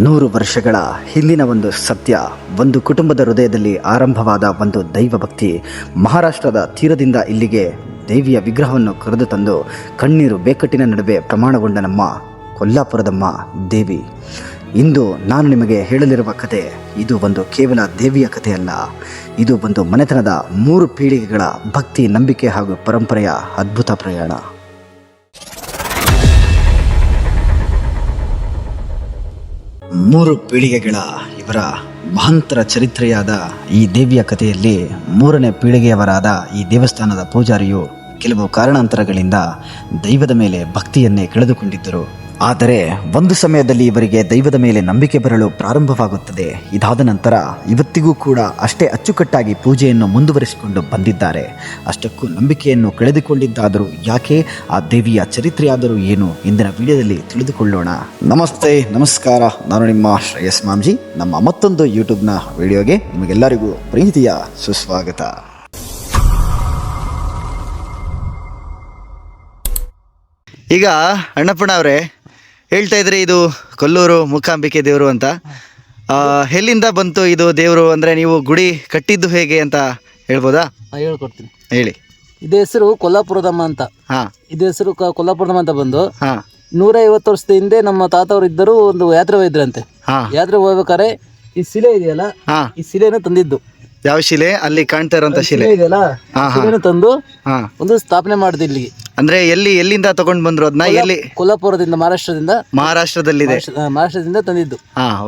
100 ವರ್ಷಗಳ ಹಿಂದಿನ ಒಂದು ಸತ್ಯ, ಒಂದು ಕುಟುಂಬದ ಹೃದಯದಲ್ಲಿ ಆರಂಭವಾದ ಒಂದು ದೈವ ಭಕ್ತಿ. ಮಹಾರಾಷ್ಟ್ರದ ತೀರದಿಂದ ಇಲ್ಲಿಗೆ ದೇವಿಯ ವಿಗ್ರಹವನ್ನು ಕರೆದು ತಂದು ಕಣ್ಣೀರು ಬೇಕಟ್ಟಿನ ನಡುವೆ ಪ್ರಮಾಣಗೊಂಡ ನಮ್ಮ ಕೊಲ್ಲಾಪುರದಮ್ಮ ದೇವಿ. ಇಂದು ನಾನು ನಿಮಗೆ ಹೇಳಲಿರುವ ಕತೆ ಇದು ಒಂದು ಕೇವಲ ದೇವಿಯ ಕಥೆಯಲ್ಲ, ಇದು ಒಂದು ಮನೆತನದ 3 ಪೀಳಿಗೆಗಳ ಭಕ್ತಿ, ನಂಬಿಕೆ ಹಾಗೂ ಪರಂಪರೆಯ ಅದ್ಭುತ ಪ್ರಯಾಣ. ಮೂರು ಪೀಳಿಗೆಗಳ ಇವರ ಮಹಾಂತರ ಚರಿತ್ರೆಯಾದ ಈ ದೇವಿಯ ಕಥೆಯಲ್ಲಿ 3ನೇ ಪೀಳಿಗೆಯವರಾದ ಈ ದೇವಸ್ಥಾನದ ಪೂಜಾರಿಯು ಕೆಲವು ಕಾರಣಾಂತರಗಳಿಂದ ದೈವದ ಮೇಲೆ ಭಕ್ತಿಯನ್ನೇ ಕಳೆದುಕೊಂಡಿದ್ದರು. ಆದರೆ ಒಂದು ಸಮಯದಲ್ಲಿ ಇವರಿಗೆ ದೈವದ ಮೇಲೆ ನಂಬಿಕೆ ಬರಲು ಪ್ರಾರಂಭವಾಗುತ್ತದೆ. ಇದಾದ ನಂತರ ಇವತ್ತಿಗೂ ಕೂಡ ಅಷ್ಟೇ ಅಚ್ಚುಕಟ್ಟಾಗಿ ಪೂಜೆಯನ್ನು ಮುಂದುವರಿಸಿಕೊಂಡು ಬಂದಿದ್ದಾರೆ. ಅಷ್ಟಕ್ಕೂ ನಂಬಿಕೆಯನ್ನು ಕಳೆದುಕೊಂಡಿದ್ದಾದರೂ ಯಾಕೆ, ಆ ದೇವಿಯ ಚರಿತ್ರೆಯಾದರೂ ಏನು, ಇಂದಿನ ವಿಡಿಯೋದಲ್ಲಿ ತಿಳಿದುಕೊಳ್ಳೋಣ. ನಮಸ್ತೆ, ನಮಸ್ಕಾರ. ನಾನು ನಿಮ್ಮ ಶ್ರೇಯಸ್ ಮಾಂಜಿ. ನಮ್ಮ ಮತ್ತೊಂದು ಯೂಟ್ಯೂಬ್ನ ವಿಡಿಯೋಗೆ ನಿಮಗೆಲ್ಲರಿಗೂ ಪ್ರೀತಿಯ ಸುಸ್ವಾಗತ. ಈಗ ಅಣ್ಣಪ್ಪಣ್ಣ ಅವರೇ ಹೇಳ್ತಾ ಇದ್ರಿ, ಇದು ಕೊಲ್ಲೂರು ಮೂಕಾಂಬಿಕೆ ದೇವರು ಅಂತ. ಎಲ್ಲಿಂದ ಬಂತು ಇದು ದೇವರು? ಅಂದರೆ ನೀವು ಗುಡಿ ಕಟ್ಟಿದ್ದು ಹೇಗೆ ಅಂತ ಹೇಳ್ಬೋದಾ? ಹೇಳ್ಕೊಡ್ತೀನಿ, ಹೇಳಿ. ಇದೇ ಹೆಸರು ಕೊಲ್ಲಾಪುರದಮ್ಮ ಅಂತ. ಇದೇ ಹೆಸರು ಕೊಲ್ಲಾಪುರದಮ್ಮ ಅಂತ ಬಂದು 150 ವರ್ಷದ ಹಿಂದೆ ನಮ್ಮ ತಾತವ್ರು ಇದ್ದರು, ಒಂದು ಯಾತ್ರೆ ಹೋಗಿದ್ರಂತೆ. ಯಾತ್ರೆ ಹೋಗ್ಬೇಕಾದ್ರೆ ಈ ಶಿಲೆ ಇದೆಯಲ್ಲ, ಈ ಶಿಲೆನ ತಂದಿದ್ದು. ಯಾವ ಶಿಲೆ? ಅಲ್ಲಿ ಕಾಣ್ತಾ ಇರೋಂಥ ಶಿಲೆ ಇದೆಯಲ್ಲ, ಶಿಲೆನ ತಂದು ಒಂದು ಸ್ಥಾಪನೆ ಮಾಡಿದ್ ಇಲ್ಲಿಗೆ. ಅಂದ್ರೆ ಎಲ್ಲಿಂದ ತಗೊಂಡ್ ಬಂದ್ರು ಅದನ್ನ? ಎಲ್ಲಿ? ಕೊಲ್ಲಾಪುರದಿಂದ, ಮಹಾರಾಷ್ಟ್ರದಲ್ಲಿದೆ. ಮಹಾರಾಷ್ಟ್ರದಿಂದ ತಂದಿದ್ದು.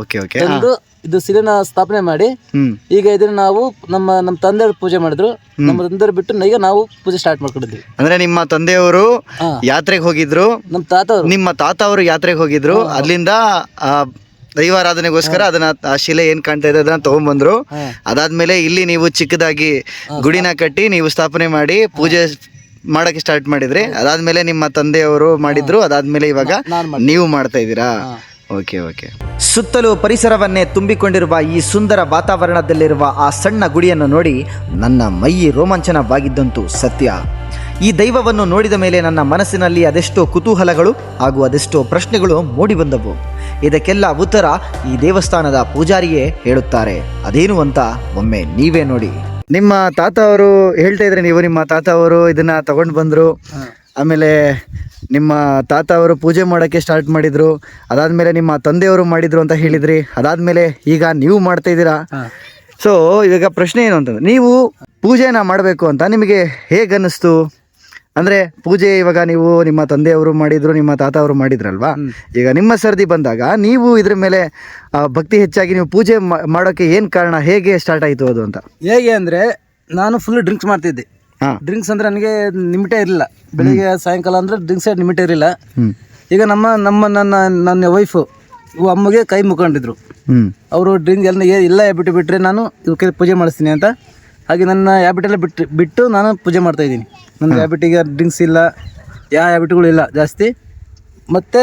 ಓಕೆ. ತಂದು ಇದು ಶಿಲೆನ ಸ್ಥಾಪನೆ ಮಾಡಿ ಈಗ ಇದನ್ನ ನಾವು ನಮ್ಮ ತಂದೆಯವರು ಪೂಜೆ ಮಾಡಿದ್ರು. ನಮ್ಮ ತಂದೆಯವರು ಬಿಟ್ಟು ಈಗ ನಾವು ಪೂಜೆ ಸ್ಟಾರ್ಟ್ ಮಾಡ್ಕೊಂಡಿದ್ವಿ. ಅಂದ್ರೆ ನಿಮ್ಮ ತಂದೆಯವರು ಯಾತ್ರೆಗೆ ಹೋಗಿದ್ರು, ನಿಮ್ಮ ತಾತ ಅವರು ಯಾತ್ರೆಗೆ ಹೋಗಿದ್ರು. ಅಲ್ಲಿಂದ ದೈವಾರಾಧನೆಗೋಸ್ಕರ ಅದನ್ನ, ಆ ಶಿಲೆ ಏನ್ ಕಾಣ್ತಾ ಇದೆ ಅದನ್ನ ತಗೊಂಡ್ಬಂದ್ರು. ಅದಾದ್ಮೇಲೆ ಇಲ್ಲಿ ನೀವು ಚಿಕ್ಕದಾಗಿ ಗುಡಿನ ಕಟ್ಟಿ ನೀವು ಸ್ಥಾಪನೆ ಮಾಡಿ ಪೂಜೆ ಮಾಡಕ್ಕೆ ಸ್ಟಾರ್ಟ್ ಮಾಡಿದ್ರಿ. ಅದಾದ್ಮೇಲೆ ನಿಮ್ಮ ತಂದೆಯವರು ಮಾಡಿದ್ರು. ಅದಾದ್ಮೇಲೆ ಇವಾಗ ನೀವು ಮಾಡ್ತಾ ಇದ್ದೀರಾ? ಓಕೆ. ಸುತ್ತಲೂ ಪರಿಸರವನ್ನೇ ತುಂಬಿಕೊಂಡಿರುವ ಈ ಸುಂದರ ವಾತಾವರಣದಲ್ಲಿರುವ ಆ ಸಣ್ಣ ಗುಡಿಯನ್ನು ನೋಡಿ ನನ್ನ ಮೈ ರೋಮಾಂಚನವಾಗಿದ್ದಂತೂ ಸತ್ಯ. ಈ ದೈವವನ್ನು ನೋಡಿದ ಮೇಲೆ ನನ್ನ ಮನಸ್ಸಿನಲ್ಲಿ ಅದೆಷ್ಟೋ ಕುತೂಹಲಗಳು ಹಾಗೂ ಅದೆಷ್ಟೋ ಪ್ರಶ್ನೆಗಳು ಮೂಡಿ ಬಂದವು. ಇದಕ್ಕೆಲ್ಲ ಉತ್ತರ ಈ ದೇವಸ್ಥಾನದ ಪೂಜಾರಿಯೇ ಹೇಳುತ್ತಾರೆ. ಅದೇನು ಅಂತ ಒಮ್ಮೆ ನೀವೇ ನೋಡಿ. ನಿಮ್ಮ ತಾತ ಅವರು ಹೇಳ್ತಾ ಇದ್ರೆ, ನೀವು ನಿಮ್ಮ ತಾತ ಅವರು ಇದನ್ನ ತಗೊಂಡು ಬಂದ್ರು, ಆಮೇಲೆ ನಿಮ್ಮ ತಾತ ಅವರು ಪೂಜೆ ಮಾಡೋಕ್ಕೆ ಸ್ಟಾರ್ಟ್ ಮಾಡಿದ್ರು. ಅದಾದ್ಮೇಲೆ ನಿಮ್ಮ ತಂದೆಯವರು ಮಾಡಿದ್ರು ಅಂತ ಹೇಳಿದ್ರಿ. ಅದಾದ್ಮೇಲೆ ಈಗ ನೀವು ಮಾಡ್ತಾ ಇದ್ದೀರಾ. ಸೊ ಇವಾಗ ಪ್ರಶ್ನೆ ಏನು ಅಂತಂದ್ರೆ, ನೀವು ಪೂಜೆನ ಮಾಡಬೇಕು ಅಂತ ನಿಮಗೆ ಹೇಗೆ ಅನ್ನಿಸ್ತು? ಅಂದರೆ ಪೂಜೆ ಇವಾಗ ನೀವು ನಿಮ್ಮ ತಂದೆಯವರು ಮಾಡಿದ್ರು, ನಿಮ್ಮ ತಾತ ಅವರು ಮಾಡಿದ್ರಲ್ವಾ, ಈಗ ನಿಮ್ಮ ಸರ್ದಿ ಬಂದಾಗ ನೀವು ಇದ್ರ ಮೇಲೆ ಭಕ್ತಿ ಹೆಚ್ಚಾಗಿ ನೀವು ಪೂಜೆ ಮಾಡೋಕ್ಕೆ ಏನು ಕಾರಣ? ಹೇಗೆ ಸ್ಟಾರ್ಟ್ ಆಯಿತು ಅದು ಅಂತ? ಹೇಗೆ ಅಂದರೆ, ನಾನು ಫುಲ್ ಡ್ರಿಂಕ್ಸ್ ಮಾಡ್ತಿದ್ದೆ. ಡ್ರಿಂಕ್ಸ್ ಅಂದರೆ ನನಗೆ ಲಿಮಿಟೇ ಇರಲಿಲ್ಲ. ಬೆಳಿಗ್ಗೆ ಸಾಯಂಕಾಲ ಅಂದರೆ ಡ್ರಿಂಕ್ಸೇ ಲಿಮಿಟೇ ಇರಲಿಲ್ಲ. ಈಗ ನನ್ನ ವೈಫು ಅಮ್ಮಗೆ ಕೈ ಮುಖಂಡಿದ್ರು. ಅವರು ಡ್ರಿಂಕ್ ಎಲ್ಲ ಬಿಟ್ಟರೆ ನಾನು ಇವಕ್ಕೆ ಪೂಜೆ ಮಾಡಿಸ್ತೀನಿ ಅಂತ. ಹಾಗೆ ನನ್ನ ಹ್ಯಾಬಿಟೆಲ್ಲ ಬಿಟ್ಟು ನಾನು ಪೂಜೆ ಮಾಡ್ತಾಯಿದ್ದೀನಿ. ನನ್ನ ಹ್ಯಾಬಿಟಿಗೆ ಡ್ರಿಂಕ್ಸ್ ಇಲ್ಲ, ಯಾವ ಹ್ಯಾಬಿಟ್ಗಳು ಇಲ್ಲ ಜಾಸ್ತಿ. ಮತ್ತು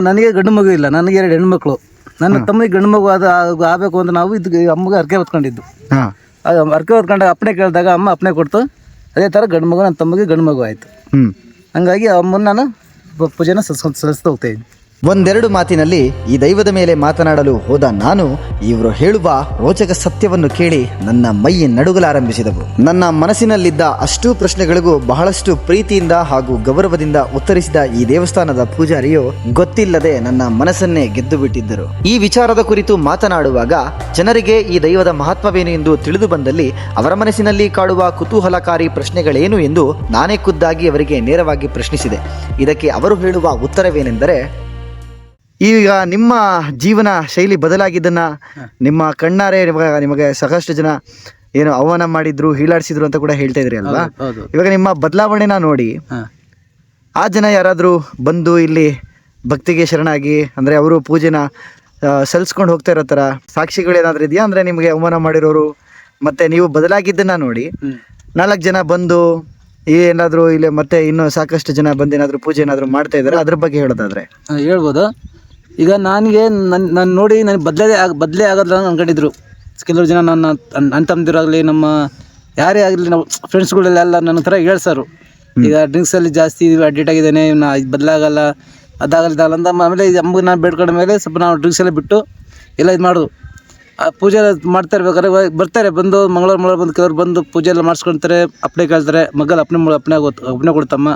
ನನಗೆ ಗಂಡು ಮಗು ಇಲ್ಲ, ನನಗೆ 2 ಹೆಣ್ಮಕ್ಳು. ನನ್ನ ತಮ್ಮಿಗೆ ಗಂಡು ಮಗು ಆಗಬೇಕು ಅಂತ ನಾವು ಅಮ್ಮಗೆ ಅರ್ಕೆ ಹೊತ್ಕೊಂಡಿದ್ದು. ಅರ್ಕೆ ಹೊತ್ಕೊಂಡಾಗ ಅಪ್ಪಣೆ ಕೇಳಿದಾಗ ಅಮ್ಮ ಅಪ್ಪಣೆ ಕೊಡ್ತು. ಅದೇ ಥರ ಗಂಡು ಮಗು ನನ್ನ ತಮ್ಮಗೆ ಗಂಡು ಮಗು ಆಯಿತು. ಹಂಗಾಗಿ ಅಮ್ಮನ ನಾನು ಪೂಜೆನ ಸಲ್ಲಿಸ್ತಾ ಹೋಗ್ತಾಯಿದ್ದೀನಿ. ಒಂದೆರಡು ಮಾತಿನಲ್ಲಿ ಈ ದೈವದ ಮೇಲೆ ಮಾತನಾಡಲು ಹೋದ ನಾನು ಇವರು ಹೇಳುವ ರೋಚಕ ಸತ್ಯವನ್ನು ಕೇಳಿ ನನ್ನ ಮೈ ನಡುಗಲಾರಂಭಿಸಿದವು. ನನ್ನ ಮನಸ್ಸಿನಲ್ಲಿದ್ದ ಅಷ್ಟೂ ಪ್ರಶ್ನೆಗಳಿಗೂ ಬಹಳಷ್ಟು ಪ್ರೀತಿಯಿಂದ ಹಾಗೂ ಗೌರವದಿಂದ ಉತ್ತರಿಸಿದ ಈ ದೇವಸ್ಥಾನದ ಪೂಜಾರಿಯು ಗೊತ್ತಿಲ್ಲದೆ ನನ್ನ ಮನಸ್ಸನ್ನೇ ಗೆದ್ದು ಬಿಟ್ಟಿದ್ದರು. ಈ ವಿಚಾರದ ಕುರಿತು ಮಾತನಾಡುವಾಗ ಜನರಿಗೆ ಈ ದೈವದ ಮಹತ್ವವೇನು ಎಂದು ತಿಳಿದು ಬಂದಲ್ಲಿ ಅವರ ಮನಸ್ಸಿನಲ್ಲಿ ಕಾಡುವ ಕುತೂಹಲಕಾರಿ ಪ್ರಶ್ನೆಗಳೇನು ಎಂದು ನಾನೇ ಖುದ್ದಾಗಿ ಅವರಿಗೆ ನೇರವಾಗಿ ಪ್ರಶ್ನಿಸಿದೆ. ಇದಕ್ಕೆ ಅವರು ಹೇಳುವ ಉತ್ತರವೇನೆಂದರೆ, ಈಗ ನಿಮ್ಮ ಜೀವನ ಶೈಲಿ ಬದಲಾಗಿದ್ದನ್ನು ನಿಮ್ಮ ಕಣ್ಣಾರೆ ನಿಮಗೆ ಸಾಕಷ್ಟು ಜನ ಏನು ಅವಮಾನ ಮಾಡಿದ್ರು, ಹೀಳಾಡಿಸಿದ್ರು ಅಂತ ಕೂಡ ಹೇಳ್ತಾ ಇದ್ರಿ ಅಲ್ವಾ? ಇವಾಗ ನಿಮ್ಮ ಬದಲಾವಣೆನ ನೋಡಿ ಆ ಜನ ಯಾರಾದರೂ ಬಂದು ಇಲ್ಲಿ ಭಕ್ತಿಗೆ ಶರಣಾಗಿ, ಅಂದರೆ ಅವರು ಪೂಜೆನ ಸಲ್ಲಿಸ್ಕೊಂಡು ಹೋಗ್ತಾ ಇರೋ ಥರ ಸಾಕ್ಷಿಗಳೇನಾದರೂ ಇದೆಯಾ? ಅಂದರೆ ನಿಮಗೆ ಅವಮಾನ ಮಾಡಿರೋರು ಮತ್ತು ನೀವು ಬದಲಾಗಿದ್ದನ್ನು ನೋಡಿ 4 ಜನ ಬಂದು ಏನಾದರೂ ಇಲ್ಲಿ ಮತ್ತೆ ಇನ್ನೂ ಸಾಕಷ್ಟು ಜನ ಬಂದು ಏನಾದರೂ ಪೂಜೆ ಏನಾದರೂ ಮಾಡ್ತಾ ಇದ್ದಾರೆ, ಅದ್ರ ಬಗ್ಗೆ ಹೇಳೋದಾದರೆ ಹೇಳ್ಬೋದು. ಈಗ ನಾನು ನೋಡಿ ನನಗೆ ಬದಲೇ ಆಗೋದಿಲ್ಲ ಅನ್ಕೊಂಡಿದ್ರು ಕೆಲವರು ಜನ. ನನ್ನ ಅಣ್ಣ ತಮ್ಮದಿರಾಗಲಿ, ನಮ್ಮ ಯಾರೇ ಆಗಲಿ, ನಾವು ಫ್ರೆಂಡ್ಸ್ಗಳೆಲ್ಲ ನನ್ನ ಥರ ಹೇಳ್ಸಾರು. ಈಗ ಡ್ರಿಂಕ್ಸಲ್ಲಿ ಜಾಸ್ತಿ ಅಡ್ಡಿಟ್ ಆಗಿದ್ದಾನೆ, ಬದಲಾಗಲ್ಲ, ಅದಾಗಲ್ಲ ಅಂದ ಆಮೇಲೆ ಅಮ್ಮಗೆ ನಾನು ಬೇಡ್ಕೊಂಡ ಮೇಲೆ ಸ್ವಲ್ಪ ನಾವು ಡ್ರಿಂಕ್ಸ್ ಎಲ್ಲ ಬಿಟ್ಟು ಎಲ್ಲ ಇದು ಮಾಡೋದು. ಆ ಪೂಜೆ ಮಾಡ್ತಾ ಇರ್ಬೇಕಾದ್ರೆ ಬರ್ತಾರೆ ಬಂದು ಮಂಗಳವಾರ ಬಂದು ಕೆಲವ್ರು ಬಂದು ಪೂಜೆ ಎಲ್ಲ ಮಾಡಿಸ್ಕೊಳ್ತಾರೆ. ಅಪ್ಪಣೆ ಕೇಳ್ತಾರೆ. ಮಗಲ್ ಅಪ್ಪಣೆ ಕೊಡ್ತಮ್ಮ.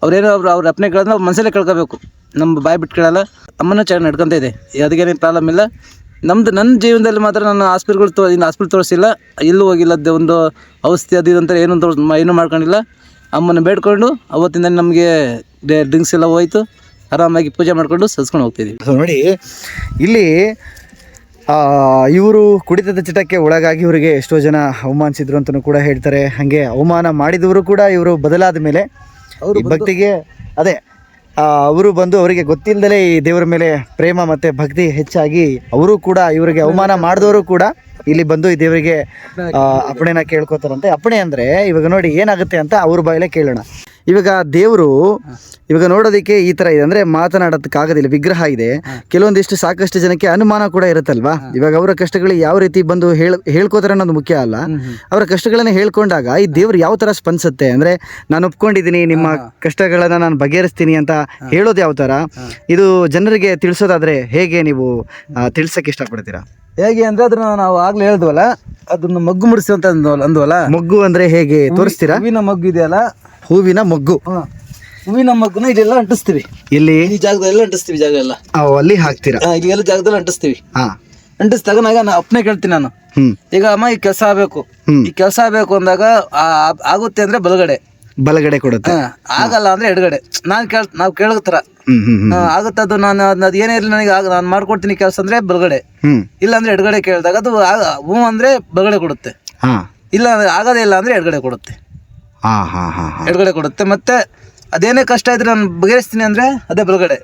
ಅವ್ರೇನೋ ಅವ್ರ ಅಪ್ಪಣೆ ಕೇಳಿದ್ರೆ ನಾವು ಮನಸ್ಸಲ್ಲೇ ಕೇಳ್ಕೋಬೇಕು. ನಮ್ಮ ಬಾಯಿ ಬಿಟ್ಟು ಕೇಳಲ್ಲ. ಅಮ್ಮನೂ ಚೆನ್ನಾಗಿ ನಡ್ಕೊತ ಇದೆ, ಅದಕ್ಕೇನೇನು ಪ್ರಾಬ್ಲಮ್ ಇಲ್ಲ. ನನ್ನ ಜೀವನದಲ್ಲಿ ಮಾತ್ರ ನಾನು ಹಾಸ್ಪಿಟ್ಲ್ ತೋರಿಸಿಲ್ಲ, ಎಲ್ಲೂ ಹೋಗಿಲ್ಲ. ಒಂದು ಔಷಧಿ ಅದು ಇದಂತ ಏನೂ ಮಾಡ್ಕೊಂಡಿಲ್ಲ. ಅಮ್ಮನ ಬೇಡ್ಕೊಂಡು ಅವತ್ತಿಂದ ನಮಗೆ ಡ್ರಿಂಕ್ಸ್ ಎಲ್ಲ ಹೋಯ್ತು. ಆರಾಮಾಗಿ ಪೂಜೆ ಮಾಡಿಕೊಂಡು ಸಲ್ಸ್ಕೊಂಡು ಹೋಗ್ತಿದ್ದೀವಿ. ನೋಡಿ ಇಲ್ಲಿ ಇವರು ಕುಡಿತದ ಚಟಕ್ಕೆ ಒಳಗಾಗಿ ಇವರಿಗೆ ಎಷ್ಟೋ ಜನ ಅವಮಾನಿಸಿದ್ರು ಅಂತಲೂ ಕೂಡ ಹೇಳ್ತಾರೆ. ಹಾಗೆ ಅವಮಾನ ಮಾಡಿದವರು ಕೂಡ ಇವರು ಬದಲಾದ ಮೇಲೆ ಅವರು ಭಕ್ತಿಗೆ ಅವರು ಬಂದು ಅವರಿಗೆ ಗೊತ್ತಿಲ್ಲದಲೇ ಈ ದೇವರ ಮೇಲೆ ಪ್ರೇಮ ಮತ್ತು ಭಕ್ತಿ ಹೆಚ್ಚಾಗಿ ಅವರು ಕೂಡ ಇವರಿಗೆ ಅವಮಾನ ಮಾಡಿದವರು ಕೂಡ ಇಲ್ಲಿ ಬಂದು ಈ ದೇವರಿಗೆ ಅಪ್ಪಣೆನ ಕೇಳ್ಕೊತಾರಂತೆ. ಅಪ್ಪಣೆ ಅಂದರೆ ಇವಾಗ ನೋಡಿ ಏನಾಗುತ್ತೆ ಅಂತ ಅವ್ರ ಬಾಯಲ್ಲೇ ಕೇಳೋಣ. ಇವಾಗ ದೇವರು ಇವಾಗ ನೋಡೋದಕ್ಕೆ ಈ ಥರ ಇದೆ, ಅಂದರೆ ಮಾತನಾಡೋದಕ್ಕಾಗೋದಿಲ್ಲ, ವಿಗ್ರಹ ಇದೆ. ಕೆಲವೊಂದಿಷ್ಟು ಸಾಕಷ್ಟು ಜನಕ್ಕೆ ಅನುಮಾನ ಕೂಡ ಇರುತ್ತಲ್ವಾ. ಇವಾಗ ಅವರ ಕಷ್ಟಗಳು ಯಾವ ರೀತಿ ಬಂದು ಹೇಳ್ಕೋತಾರೆ ಅನ್ನೋದು ಮುಖ್ಯ ಅಲ್ಲ. ಅವರ ಕಷ್ಟಗಳನ್ನು ಹೇಳ್ಕೊಂಡಾಗ ಈ ದೇವ್ರು ಯಾವ ಥರ ಸ್ಪಂದಿಸುತ್ತೆ ಅಂದರೆ, ನಾನು ಒಪ್ಕೊಂಡಿದ್ದೀನಿ, ನಿಮ್ಮ ಕಷ್ಟಗಳನ್ನು ನಾನು ಬಗೆಹರಿಸ್ತೀನಿ ಅಂತ ಹೇಳೋದು ಯಾವ ಥರ, ಇದು ಜನರಿಗೆ ತಿಳಿಸೋದಾದರೆ ಹೇಗೆ ನೀವು ತಿಳ್ಸೋಕ್ಕೆ ಇಷ್ಟಪಡ್ತೀರಾ? ಹೇಗೆ ಅಂದರೆ ಅದನ್ನ ನಾವು ಆಗ್ಲೇ ಹೇಳಿದ್ವಲ್ಲ, ಅದನ್ನ ಮಗ್ಗು ಮುಡಿಸಿ ಅಂತ ಅಂದ್ವಲ್ಲ. ಮೊಗ್ಗು ಅಂದರೆ ಹೇಗೆ ತೋರಿಸ್ತೀರಾ? ಹೂವಿನ ಮಗ್ಗು ಇದೆಯಲ್ಲ, ಹೂವಿನ ಮೊಗ್ಗು. ಹೂವಿನ ಮಗ್ಗುನ ಇಲ್ಲೆಲ್ಲ ಅಂಟಿಸ್ತೀವಿ. ಇಲ್ಲಿ ಈ ಜಾಗದಲ್ಲೆಲ್ಲ ಅಂಟಿಸ್ತೀವಿ. ಜಾಗ ಎಲ್ಲ ಅಲ್ಲಿ ಹಾಕ್ತೀರಾ? ಇಲ್ಲಿ ಎಲ್ಲ ಜಾಗದಲ್ಲಿ ಅಂಟಿಸ್ತೀವಿ. ಅಂಟಿಸಿದಾಗ ನಾನು ಅಪ್ಪನೇ ಕೇಳ್ತೀನಿ ನಾನು, ಈಗ ಅಮ್ಮ ಈ ಕೆಲಸ ಆಗ್ಬೇಕು, ಈ ಕೆಲಸ ಆಗ್ಬೇಕು ಅಂದಾಗ ಆಗುತ್ತೆ ಅಂದ್ರೆ ಬಲಗಡೆ ಕೊಡುತ್ತೆ, ಆಗಲ್ಲ ಅಂದ್ರೆ ಎಡಗಡೆ. ನಾವು ಕೇಳತ್ತರ ಆಗುತ್ತದು. ನಾನು ಅದು ಏನೇ ಇರಲಿ ನನಗೆ ನಾನು ಮಾಡ್ಕೊಡ್ತೀನಿ ಕೆಲಸ ಅಂದ್ರೆ ಬಲಗಡೆ, ಇಲ್ಲ ಅಂದ್ರೆ ಎಡಗಡೆ ಕೇಳಿದಾಗ ಅದು ಹ್ಞೂ ಅಂದ್ರೆ ಬಲಗಡೆ ಕೊಡುತ್ತೆ, ಇಲ್ಲ ಆಗೋದೇ ಇಲ್ಲ ಅಂದ್ರೆ ಎಡಗಡೆ ಕೊಡುತ್ತೆ. ಎಡಗಡೆ ಕೊಡುತ್ತೆ. ಮತ್ತೆ ಅದೇನೇ ಕಷ್ಟ ಇದ್ರೆ ನಾನು ಬಗೆಹರಿಸ್ತೀನಿ ಅಂದ್ರೆ ಅದೇ ಬಲಗಡೆ,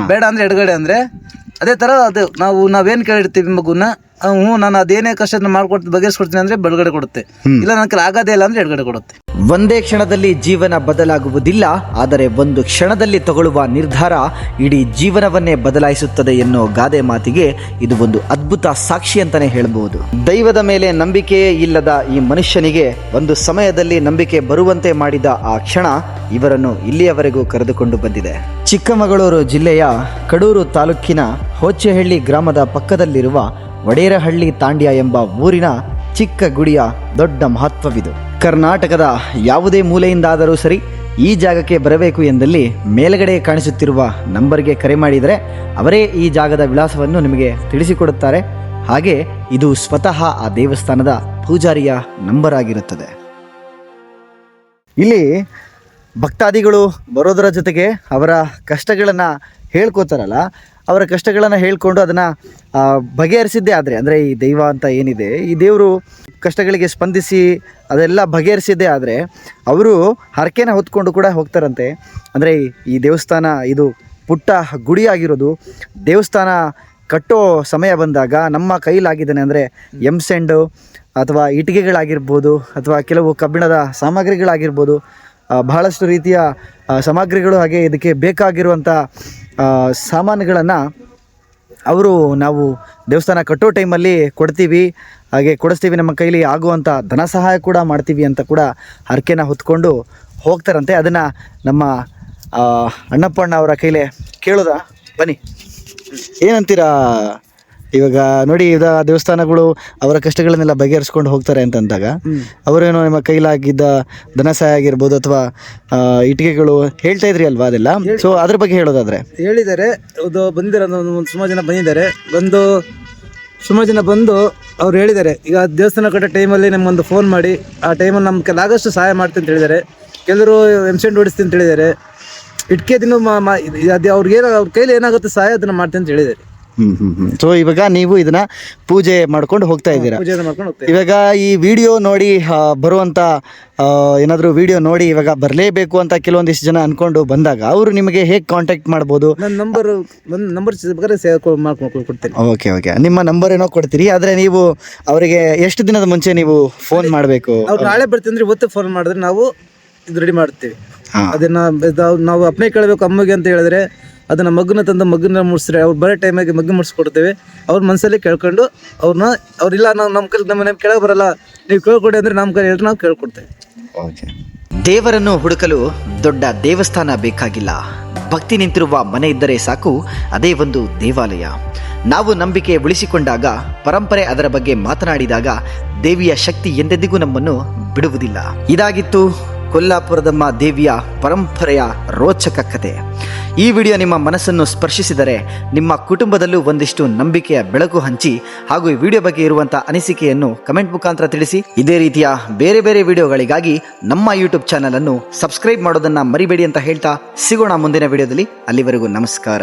ಬೇಡ ಅಂದ್ರೆ ಎಡಗಡೆ. ಅಂದ್ರೆ ಅದೇ ತರ ಅದು ನಾವೇನ್ ಕೇಳಿರ್ತೀವಿ ಮಗುನ, ಹ್ಞೂ ನಾನು ಅದೇನೇ ಕಷ್ಟ ಮಾಡ್ಕೊಡ್ತೀನಿ ಬಗೆಹರಿಸ್ಕೊಡ್ತೀನಿ ಅಂದ್ರೆ ಬಲಗಡೆ ಕೊಡುತ್ತೆ, ಇಲ್ಲ ನನ್ನ ಆಗೋದೇ ಇಲ್ಲ ಅಂದ್ರೆ ಎಡಗಡೆ ಕೊಡುತ್ತೆ. ಒಂದೇ ಕ್ಷಣದಲ್ಲಿ ಜೀವನ ಬದಲಾಗುವುದಿಲ್ಲ, ಆದರೆ ಒಂದು ಕ್ಷಣದಲ್ಲಿ ತಗೊಳ್ಳುವ ನಿರ್ಧಾರ ಇಡೀ ಜೀವನವನ್ನೇ ಬದಲಾಯಿಸುತ್ತದೆ ಎನ್ನೋ ಗಾದೆ ಮಾತಿಗೆ ಇದು ಒಂದು ಅದ್ಭುತ ಸಾಕ್ಷಿ ಅಂತಾನೆ ಹೇಳಬಹುದು. ದೈವದ ಮೇಲೆ ನಂಬಿಕೆಯೇ ಇಲ್ಲದ ಈ ಮನುಷ್ಯನಿಗೆ ಒಂದು ಸಮಯದಲ್ಲಿ ನಂಬಿಕೆ ಬರುವಂತೆ ಮಾಡಿದ ಆ ಕ್ಷಣ ಇವರನ್ನು ಇಲ್ಲಿಯವರೆಗೂ ಕರೆದುಕೊಂಡು ಬಂದಿದೆ. ಚಿಕ್ಕಮಗಳೂರು ಜಿಲ್ಲೆಯ ಕಡೂರು ತಾಲೂಕಿನ ಹೋಚೆಹಳ್ಳಿ ಗ್ರಾಮದ ಪಕ್ಕದಲ್ಲಿರುವ ವಡೇರಹಳ್ಳಿ ತಾಂಡ್ಯ ಎಂಬ ಊರಿನ ಚಿಕ್ಕ ಗುಡಿಯ ದೊಡ್ಡ ಮಹತ್ವವಿದು. ಕರ್ನಾಟಕದ ಯಾವುದೇ ಮೂಲೆಯಿಂದಾದರೂ ಸರಿ ಈ ಜಾಗಕ್ಕೆ ಬರಬೇಕು ಎಂದಲ್ಲಿ ಮೇಲ್ಗಡೆ ಕಾಣಿಸುತ್ತಿರುವ ನಂಬರ್ಗೆ ಕರೆ ಮಾಡಿದರೆ ಅವರೇ ಈ ಜಾಗದ ವಿಳಾಸವನ್ನು ನಿಮಗೆ ತಿಳಿಸಿಕೊಡುತ್ತಾರೆ. ಹಾಗೆ ಇದು ಸ್ವತಃ ಆ ದೇವಸ್ಥಾನದ ಪೂಜಾರಿಯ ನಂಬರ್ ಆಗಿರುತ್ತದೆ. ಇಲ್ಲಿ ಭಕ್ತಾದಿಗಳು ಬರೋದರ ಜೊತೆಗೆ ಅವರ ಕಷ್ಟಗಳನ್ನು ಹೇಳ್ಕೋತಾರಲ್ಲ, ಅವರ ಕಷ್ಟಗಳನ್ನು ಹೇಳ್ಕೊಂಡು ಅದನ್ನು ಬಗೆಹರಿಸಿದ್ದೇ ಆದರೆ, ಅಂದರೆ ಈ ದೈವ ಅಂತ ಏನಿದೆ, ಈ ದೇವರು ಕಷ್ಟಗಳಿಗೆ ಸ್ಪಂದಿಸಿ ಅದೆಲ್ಲ ಬಗೆಹರಿಸಿದ್ದೇ ಆದರೆ ಅವರು ಹರಕೆನ ಹೊತ್ಕೊಂಡು ಕೂಡ ಹೋಗ್ತಾರಂತೆ. ಅಂದರೆ ಈ ದೇವಸ್ಥಾನ ಇದು ಪುಟ್ಟ ಗುಡಿಯಾಗಿರೋದು, ದೇವಸ್ಥಾನ ಕಟ್ಟೋ ಸಮಯ ಬಂದಾಗ ನಮ್ಮ ಕೈಲಾಗಿದ್ದಾನೆ ಅಂದರೆ ಎಂಸೆಂಡು ಅಥವಾ ಇಟ್ಟಿಗೆಗಳಾಗಿರ್ಬೋದು ಅಥವಾ ಕೆಲವು ಕಬ್ಬಿಣದ ಸಾಮಗ್ರಿಗಳಾಗಿರ್ಬೋದು, ಬಹಳಷ್ಟು ರೀತಿಯ ಸಾಮಗ್ರಿಗಳು, ಹಾಗೆ ಇದಕ್ಕೆ ಬೇಕಾಗಿರುವಂಥ ಸಾಮಾನುಗಳನ್ನು ನಾವು ದೇವಸ್ಥಾನ ಕಟ್ಟೋ ಟೈಮಲ್ಲಿ ಕೊಡ್ತೀವಿ, ಹಾಗೆ ಕೊಡಿಸ್ತೀವಿ, ನಮ್ಮ ಕೈಲಿ ಆಗುವಂಥ ಧನ ಸಹಾಯ ಕೂಡ ಮಾಡ್ತೀವಿ ಅಂತ ಕೂಡ ಹರಕೆನ ಹೊತ್ಕೊಂಡು ಹೋಗ್ತಾರಂತೆ. ಅದನ್ನು ನಮ್ಮ ಅಣ್ಣಪ್ಪಣ್ಣ ಅವರ ಕೈಲೇ ಕೇಳೋದಾ? ಬನ್ನಿ, ಏನಂತೀರಾ? ಇವಾಗ ನೋಡಿ, ದೇವಸ್ಥಾನಗಳು ಅವರ ಕಷ್ಟಗಳನ್ನೆಲ್ಲ ಬಗೆಹರಿಸ್ಕೊಂಡು ಹೋಗ್ತಾರೆ ಅಂತಂದಾಗ ಅವರೇನೋ ನಿಮ್ಮ ಕೈಲಾಗಿದ್ದ ಧನ ಸಹಾಯ ಆಗಿರ್ಬೋದು ಅಥವಾ ಇಟ್ಟಿಗೆಗಳು ಹೇಳ್ತಾ ಇದ್ರಿ ಅಲ್ವಾ, ಅದೆಲ್ಲ ಸೊ ಅದ್ರ ಬಗ್ಗೆ ಹೇಳೋದಾದ್ರೆ ಹೇಳಿದ್ದಾರೆ. ಅದು ಬಂದಿರೋ ಸುಮಾರು ಜನ ಬಂದಿದ್ದಾರೆ. ಸುಮಾರು ಜನ ಬಂದು ಅವ್ರು ಹೇಳಿದ್ದಾರೆ, ಈಗ ದೇವಸ್ಥಾನ ಕಟ್ಟೋ ಟೈಮಲ್ಲಿ ನಮಗೊಂದು ಫೋನ್ ಮಾಡಿ ಆ ಟೈಮಲ್ಲಿ ನಮ್ಮ ಕೈಲಾಗಷ್ಟು ಸಹಾಯ ಮಾಡ್ತೀನಿ ಅಂತ ಹೇಳಿದ್ದಾರೆ. ಕೆಲವರು ಎಂಸೆಂಟ್ ಓಡಿಸ್ತೀನಿ ಅಂತ ಹೇಳಿದ್ದಾರೆ. ಇಟ್ಕೆ ದಿನ ಅವ್ರ ಕೈಲಿ ಏನಾಗುತ್ತೆ ಸಹಾಯ ಅದನ್ನು ಮಾಡ್ತೀನಿ ಅಂತ ಹೇಳಿದ್ದಾರೆ. ಸೊ ಇವಾಗ ನೀವು ಇದನ್ನ ಪೂಜೆ ಮಾಡ್ಕೊಂಡು ಹೋಗ್ತಾ ಇದ್ದೀರಾ. ಇವಾಗ ಈ ವಿಡಿಯೋ ನೋಡಿ ಬರುವಂತ ಏನಾದರೂ ವಿಡಿಯೋ ನೋಡಿ ಇವಾಗ ಬರಲೇಬೇಕು ಅಂತ ಕೆಲವೊಂದಿಷ್ಟು ಜನ ಅನ್ಕೊಂಡು ಬಂದಾಗ ಅವರು ನಿಮಗೆ ಹೇಗೆ ಕಾಂಟ್ಯಾಕ್ಟ್ ಮಾಡ್ಬೋದು? ನನ್ನ ನಂಬರ್ ಕೊಡ್ತೇನೆ. ಓಕೆ, ನಿಮ್ಮ ನಂಬರ್ ಏನೋ ಕೊಡ್ತೀರಿ, ಆದರೆ ನೀವು ಅವರಿಗೆ ಎಷ್ಟು ದಿನದ ಮುಂಚೆ ನೀವು ಫೋನ್ ಮಾಡಬೇಕು? ಅವ್ರು ನಾಳೆ ಬರ್ತೀನಿ ಇವತ್ತು ಫೋನ್ ಮಾಡಿದ್ರೆ ನಾವು ಇದು ರೆಡಿ ಮಾಡ್ತೀವಿ. ಅದನ್ನ ನಾವು ಅಪ್ಪನೇ ಕೇಳಬೇಕು ಅಮ್ಮಗೆ ಅಂತ ಹೇಳಿದ್ರೆ ಅದನ್ನು ಮಗ್ಗನ್ನ ಮುಡಿಸ್ರೆ ಅವ್ರು ಬರೋ ಟೈಮಿಗೆ ಮಗ್ಗು ಮುಡಿಸ್ಕೊಡ್ತೇವೆ. ಅವ್ರ ಮನಸ್ಸಲ್ಲಿ ಕೇಳ್ಕೊಂಡು ಅವ್ರಿಲ್ಲ ನಾವು ನಮ್ಮ ಕೈ ನಮ್ಮ ಮನೆ ಕೆಳಗೆ ಬರಲ್ಲ, ನೀವು ಕೇಳ್ಕೊಡಿ ಅಂದರೆ ನಮ್ಮ ಕೈ ಹೇಳ್ರಿ ನಾವು ಕೇಳ್ಕೊಡ್ತೇವೆ. ಓಕೆ. ದೇವರನ್ನು ಹುಡುಕಲು ದೊಡ್ಡ ದೇವಸ್ಥಾನ ಬೇಕಾಗಿಲ್ಲ. ಭಕ್ತಿ ನಿಂತಿರುವ ಮನೆ ಇದ್ದರೆ ಸಾಕು, ಅದೇ ಒಂದು ದೇವಾಲಯ. ನಾವು ನಂಬಿಕೆ ಉಳಿಸಿಕೊಂಡಾಗ, ಪರಂಪರೆ ಅದರ ಬಗ್ಗೆ ಮಾತನಾಡಿದಾಗ ದೇವಿಯ ಶಕ್ತಿ ಎಂದೆಂದಿಗೂ ನಮ್ಮನ್ನು ಬಿಡುವುದಿಲ್ಲ. ಇದಾಗಿತ್ತು ಕೊಲ್ಲಾಪುರದಮ್ಮ ದೇವಿಯ ಪರಂಪರೆಯ ರೋಚಕ ಕಥೆ. ಈ ವಿಡಿಯೋ ನಿಮ್ಮ ಮನಸ್ಸನ್ನು ಸ್ಪರ್ಶಿಸಿದರೆ ನಿಮ್ಮ ಕುಟುಂಬದಲ್ಲೂ ಒಂದಿಷ್ಟು ನಂಬಿಕೆಯ ಬೆಳಕು ಹಂಚಿ ಹಾಗೂ ಈ ವಿಡಿಯೋ ಬಗ್ಗೆ ಇರುವಂಥ ಅನಿಸಿಕೆಯನ್ನು ಕಮೆಂಟ್ ಮುಖಾಂತರ ತಿಳಿಸಿ. ಇದೇ ರೀತಿಯ ಬೇರೆ ಬೇರೆ ವಿಡಿಯೋಗಳಿಗಾಗಿ ನಮ್ಮ ಯೂಟ್ಯೂಬ್ ಚಾನಲ್ ಅನ್ನು ಸಬ್ಸ್ಕ್ರೈಬ್ ಮಾಡೋದನ್ನು ಮರಿಬೇಡಿ ಅಂತ ಹೇಳ್ತಾ ಸಿಗೋಣ ಮುಂದಿನ ವಿಡಿಯೋದಲ್ಲಿ. ಅಲ್ಲಿವರೆಗೂ ನಮಸ್ಕಾರ.